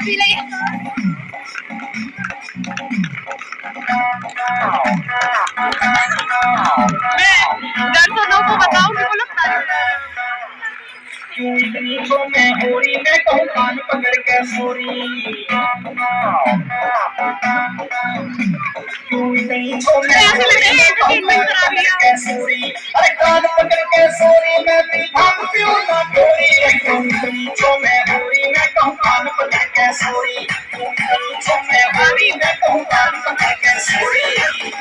P ले मैं दर्शकों को बताऊंगी वो लोग क्यों इतनी तो मैं हो रही मैं कहूँ कान पकड़ के सोरी क्यों इतनी तो मैं हो रही मैं कहूँ कान पकड़ के सोरी अरे कान पकड़ के सोरी मैं भी भाग पियूँ ना गोरी क्यों इतनी तो मैं हो रही मैं कहूँ कान पकड़ के सोरी क्यों इतनी तो मैं हो रही मैं कहूँ कान पकड़ के सोरी